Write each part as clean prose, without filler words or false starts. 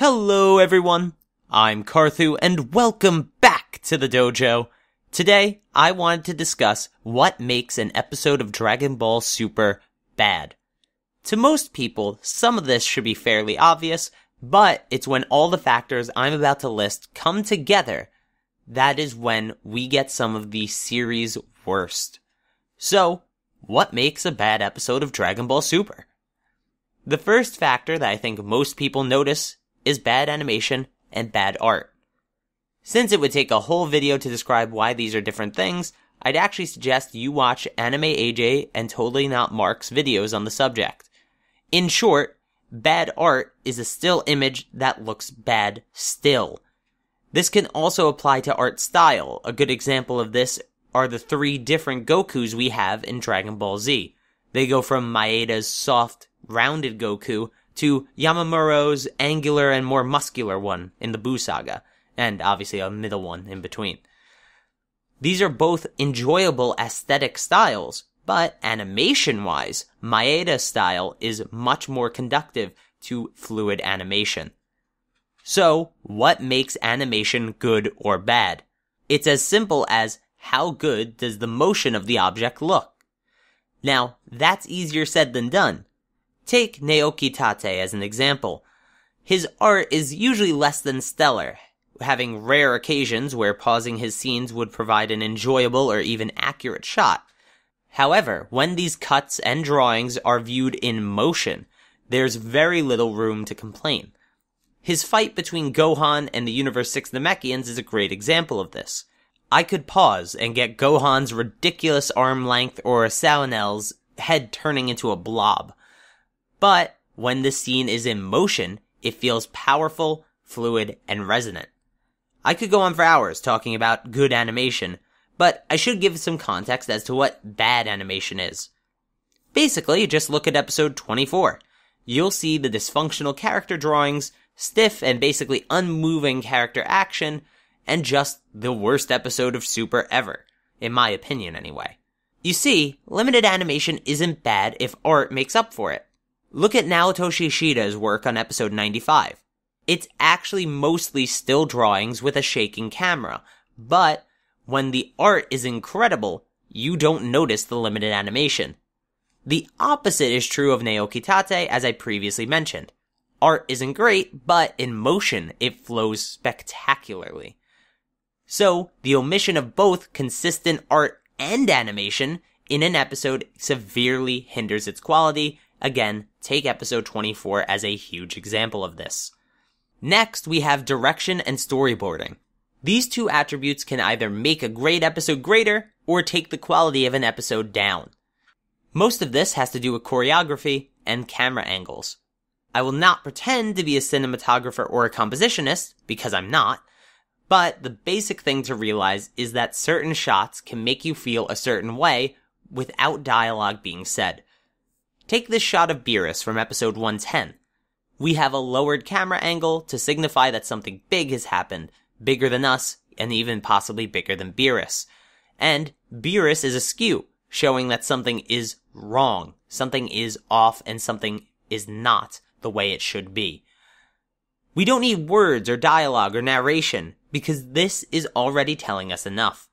Hello everyone, I'm Carthu and welcome back to the dojo. Today, I wanted to discuss what makes an episode of Dragon Ball Super bad. To most people, some of this should be fairly obvious, but it's when all the factors I'm about to list come together, that is when we get some of the series' worst. So, what makes a bad episode of Dragon Ball Super? The first factor that I think most people notice is bad animation and bad art. Since it would take a whole video to describe why these are different things, I'd actually suggest you watch Anime AJ and Totally Not Mark's videos on the subject. In short, bad art is a still image that looks bad still. This can also apply to art style. A good example of this are the 3 different Gokus we have in Dragon Ball Z. They go from Maeda's soft, rounded Goku to Yamamuro's angular and more muscular one in the Buu Saga, and obviously a middle one in between. These are both enjoyable aesthetic styles, but animation-wise, Maeda's style is much more conducive to fluid animation. So, what makes animation good or bad? It's as simple as how good does the motion of the object look? Now, that's easier said than done. Take Naoki Tate as an example. His art is usually less than stellar, having rare occasions where pausing his scenes would provide an enjoyable or even accurate shot. However, when these cuts and drawings are viewed in motion, there's very little room to complain. His fight between Gohan and the Universe 6 Namekians is a great example of this. I could pause and get Gohan's ridiculous arm length or Salanel's head turning into a blob. But when the scene is in motion, it feels powerful, fluid, and resonant. I could go on for hours talking about good animation, but I should give some context as to what bad animation is. Basically, just look at episode 24. You'll see the dysfunctional character drawings, stiff and basically unmoving character action, and just the worst episode of Super ever, in my opinion anyway. You see, limited animation isn't bad if art makes up for it. Look at Naotoshi Ishida's work on episode 95. It's actually mostly still drawings with a shaking camera, but when the art is incredible, you don't notice the limited animation. The opposite is true of Naoki Tate, as I previously mentioned. Art isn't great, but in motion, it flows spectacularly. So, the omission of both consistent art and animation in an episode severely hinders its quality. Again, take episode 24 as a huge example of this. Next, we have direction and storyboarding. These two attributes can either make a great episode greater, or take the quality of an episode down. Most of this has to do with choreography and camera angles. I will not pretend to be a cinematographer or a compositionist, because I'm not, but the basic thing to realize is that certain shots can make you feel a certain way without dialogue being said. Take this shot of Beerus from episode 110. We have a lowered camera angle to signify that something big has happened, bigger than us, and even possibly bigger than Beerus. And Beerus is askew, showing that something is wrong, something is off, and something is not the way it should be. We don't need words or dialogue or narration, because this is already telling us enough.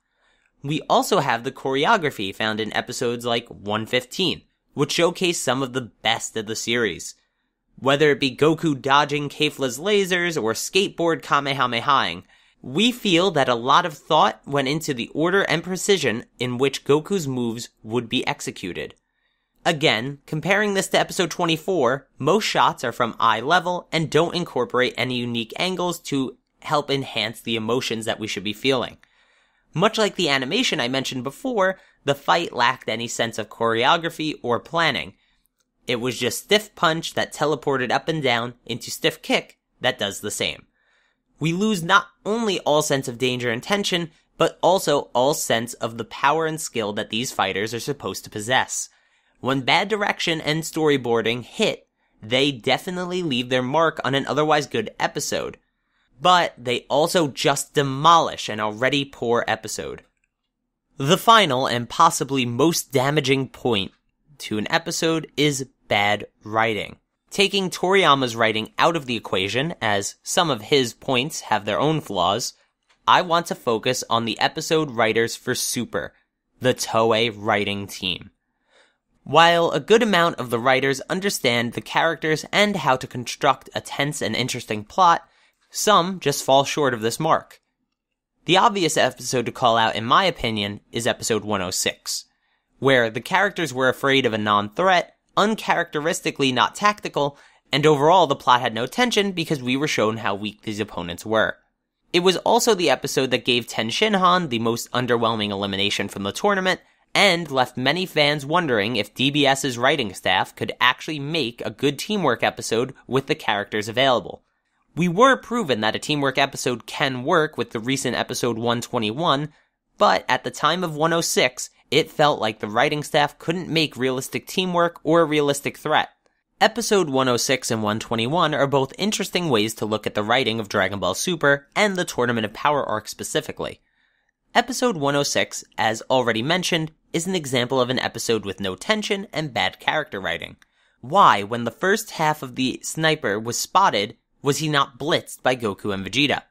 We also have the choreography found in episodes like 115, which showcase some of the best of the series. Whether it be Goku dodging Kefla's lasers or skateboard kamehamehaing, we feel that a lot of thought went into the order and precision in which Goku's moves would be executed. Again, comparing this to episode 24, most shots are from eye level and don't incorporate any unique angles to help enhance the emotions that we should be feeling. Much like the animation I mentioned before, the fight lacked any sense of choreography or planning. It was just stiff punch that teleported up and down into stiff kick that does the same. We lose not only all sense of danger and tension, but also all sense of the power and skill that these fighters are supposed to possess. When bad direction and storyboarding hit, they definitely leave their mark on an otherwise good episode. But they also just demolish an already poor episode. The final and possibly most damaging point to an episode is bad writing. Taking Toriyama's writing out of the equation, as some of his points have their own flaws, I want to focus on the episode writers for Super, the Toei writing team. While a good amount of the writers understand the characters and how to construct a tense and interesting plot, some just fall short of this mark. The obvious episode to call out, in my opinion, is episode 106, where the characters were afraid of a non-threat, uncharacteristically not tactical, and overall the plot had no tension because we were shown how weak these opponents were. It was also the episode that gave Ten Shinhan the most underwhelming elimination from the tournament, and left many fans wondering if DBS's writing staff could actually make a good teamwork episode with the characters available. We were proven that a teamwork episode can work with the recent episode 121, but at the time of 106, it felt like the writing staff couldn't make realistic teamwork or a realistic threat. Episode 106 and 121 are both interesting ways to look at the writing of Dragon Ball Super and the Tournament of Power arc specifically. Episode 106, as already mentioned, is an example of an episode with no tension and bad character writing. Why, when the first half of the sniper was spotted, was he not blitzed by Goku and Vegeta?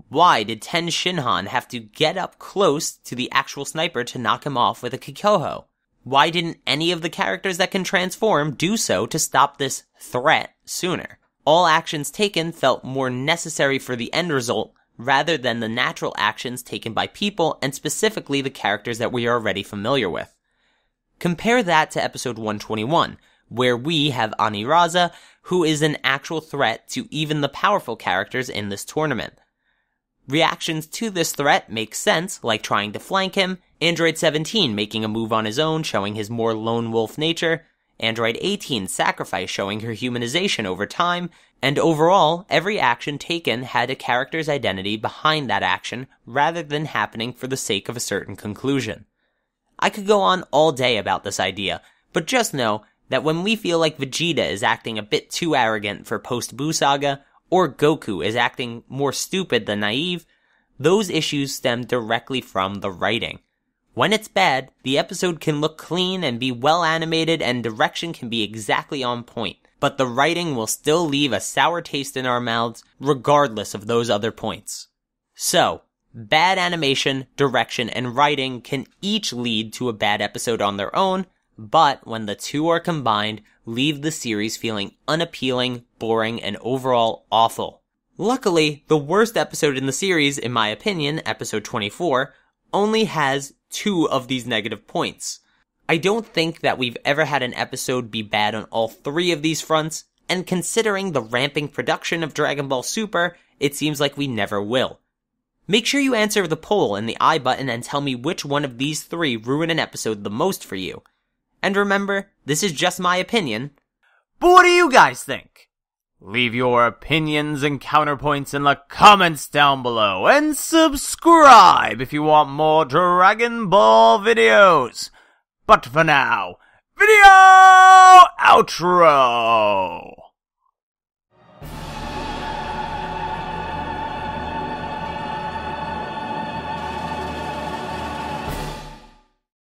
Why did Ten Shinhan have to get up close to the actual sniper to knock him off with a Kikoho? Why didn't any of the characters that can transform do so to stop this threat sooner? All actions taken felt more necessary for the end result rather than the natural actions taken by people and specifically the characters that we are already familiar with. Compare that to episode 121, where we have Aniraza, who is an actual threat to even the powerful characters in this tournament. Reactions to this threat make sense, like trying to flank him, Android 17 making a move on his own, showing his more lone wolf nature, Android 18's sacrifice showing her humanization over time, and overall, every action taken had a character's identity behind that action rather than happening for the sake of a certain conclusion. I could go on all day about this idea, but just know that when we feel like Vegeta is acting a bit too arrogant for post-Buu Saga, or Goku is acting more stupid than naive, those issues stem directly from the writing. When it's bad, the episode can look clean and be well animated and direction can be exactly on point, but the writing will still leave a sour taste in our mouths regardless of those other points. So, bad animation, direction, and writing can each lead to a bad episode on their own, but when the two are combined, leave the series feeling unappealing, boring, and overall awful. Luckily, the worst episode in the series, in my opinion, episode 24, only has 2 of these negative points. I don't think that we've ever had an episode be bad on all 3 of these fronts, and considering the ramping production of Dragon Ball Super, it seems like we never will. Make sure you answer the poll in the I button and tell me which one of these 3 ruined an episode the most for you. And remember, this is just my opinion. But what do you guys think? Leave your opinions and counterpoints in the comments down below, and subscribe if you want more Dragon Ball videos. But for now, video outro!